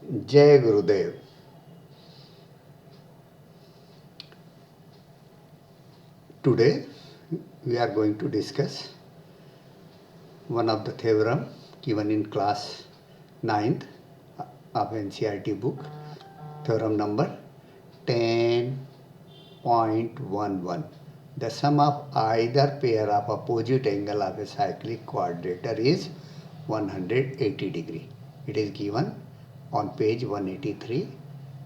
Jai Gurudev. Today we are going to discuss one of the theorem given in class 9th of NCERT book, theorem number 10.11. The sum of either pair of opposite angle of a cyclic quadrature is 180 degree. It is given on page 183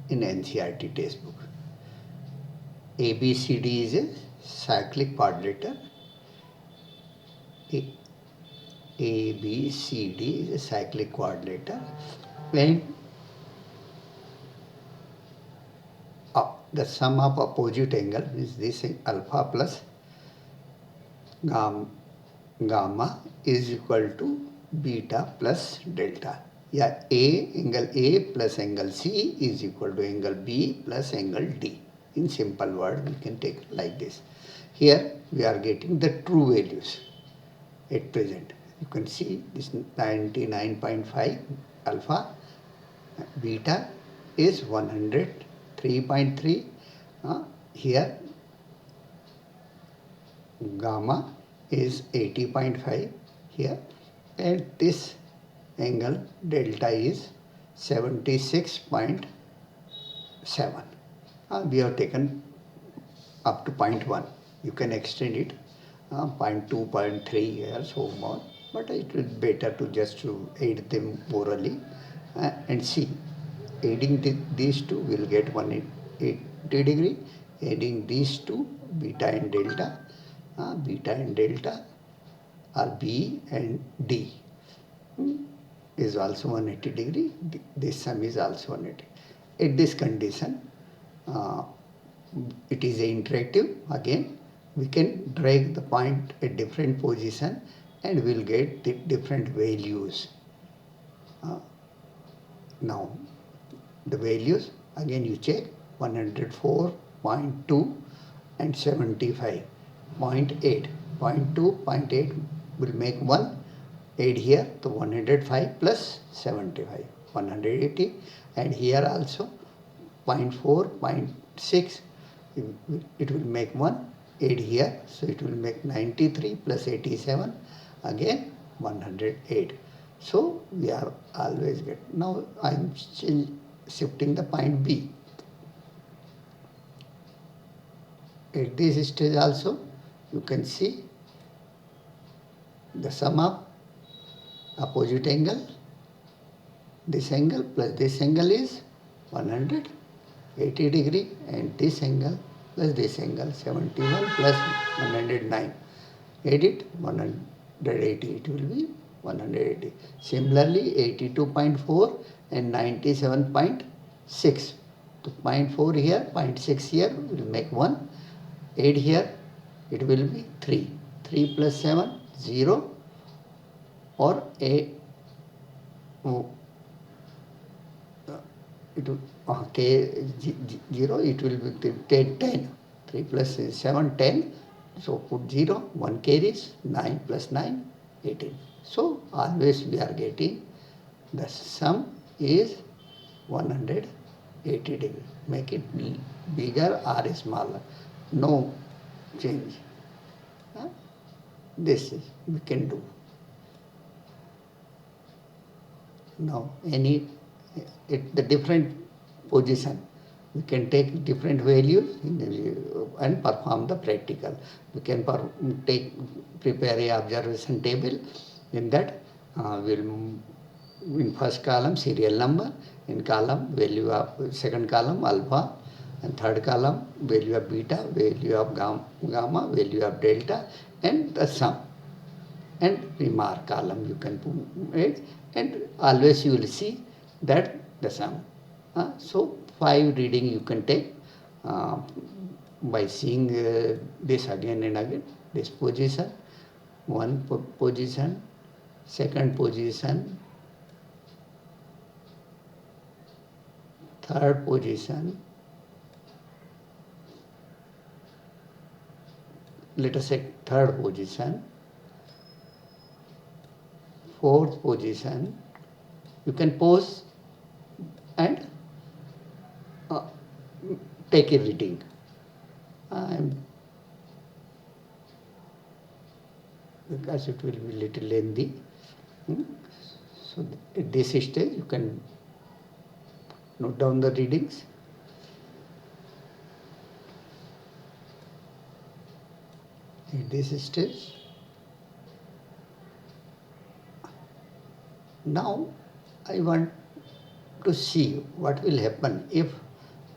in NCERT textbook. ABCD is a cyclic quadrature. ABCD is a cyclic quadrature, and the sum of opposite angle is this alpha plus gamma is equal to beta plus delta. Yeah, angle A plus angle C is equal to angle B plus angle D. In simple word, we can take like this. Here we are getting the true values at present. You can see this 99.5 alpha, beta is 103.3. Here gamma is 80.5 here, and this angle delta is 76.7. We have taken up to 0.1. You can extend it 0.2, 0.3 here, so more, but it will be better to just to add them orally and see. Adding these two will get 180 degree. Adding these two, beta and delta are B and D is also 180 degree. This sum is also 180. At this condition, it is interactive. Again, we can drag the point at different position and we'll get the different values. Now, the values, again you check 104.2 and 75.8. 0.2, 0.8 will make 1. Add here the 105 plus 75, 180, and here also 0.4, 0.6, it will make 1. Add here, so it will make 93 plus 87, again 108. So we are always get. Now I am shifting the point B. At this stage also, you can see the sum of opposite angle, this angle plus this angle is 180 degree, and this angle plus this angle 71 plus 109. Add it 180, it will be 180. Similarly 82.4 and 97.6. So 0.4 here, 0.6 here will make 1. Add here, it will be 3. 3 plus 7, 0, or it will, k 0, it will be 10. 3 plus 7, 10. So put 0, 1 carries, 9 plus 9, 18. So always we are getting the sum is 180 degree. Make it bigger or smaller. No change. This is we can do. Now the different position, we can take different values and perform the practical. We can prepare a observation table. In that we'll in first column serial number, in column value of second column alpha, and third column value of beta, value of gamma, value of delta, and the sum, and remark column you can put it, and always you will see that the sum. So 5 reading you can take by seeing this again and again. This position, one position, second position, third position, let us say third position, fourth position. You can pause and take a reading. Because it will be little lengthy. So at this stage you can note down the readings. At this stage. Now I want to see what will happen if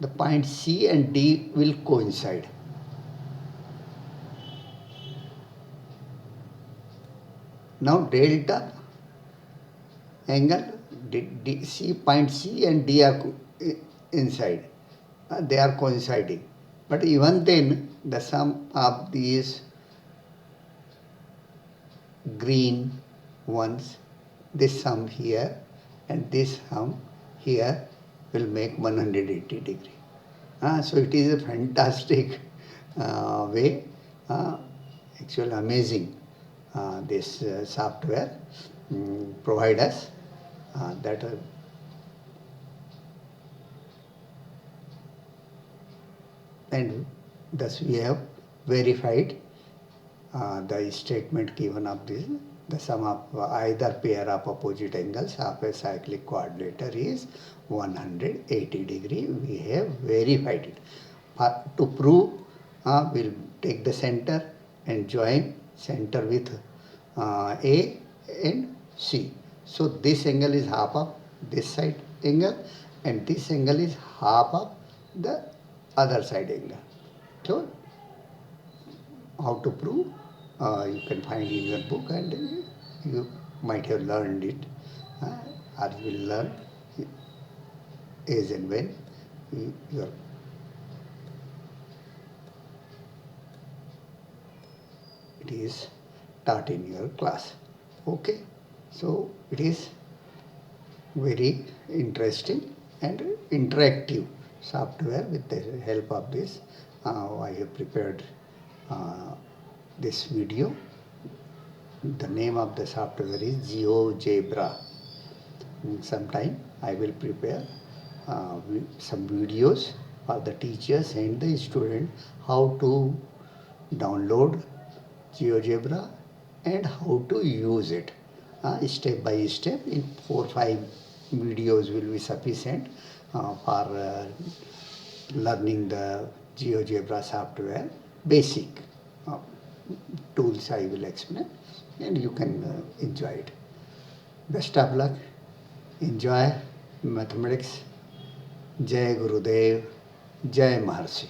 the point C and D will coincide. Now delta angle, point C and D are inside. They are coinciding. But even then, the sum of these green ones, this sum here and this sum here will make 180 degree. So it is a fantastic way, actually amazing. This software provide us that and thus we have verified the statement given of this. The sum of either pair of opposite angles of a cyclic quadrilateral is 180 degree. We have verified it. To prove, we'll take the center and join center with A and C. So this angle is half of this side angle and this angle is half of the other side angle. So how to prove? You can find in your book and you might have learned it or you will learn as and when you are it is taught in your class. Okay, so it is very interesting and interactive software. With the help of this, I have prepared this video. The name of the software is GeoGebra. Sometime I will prepare some videos for the teachers and the student how to download GeoGebra and how to use it step by step. In 4 or 5 videos will be sufficient for learning the GeoGebra software. Basic tools I will explain and you can enjoy it. Best of luck. Enjoy mathematics. Jai Gurudev. Jai Maharshi.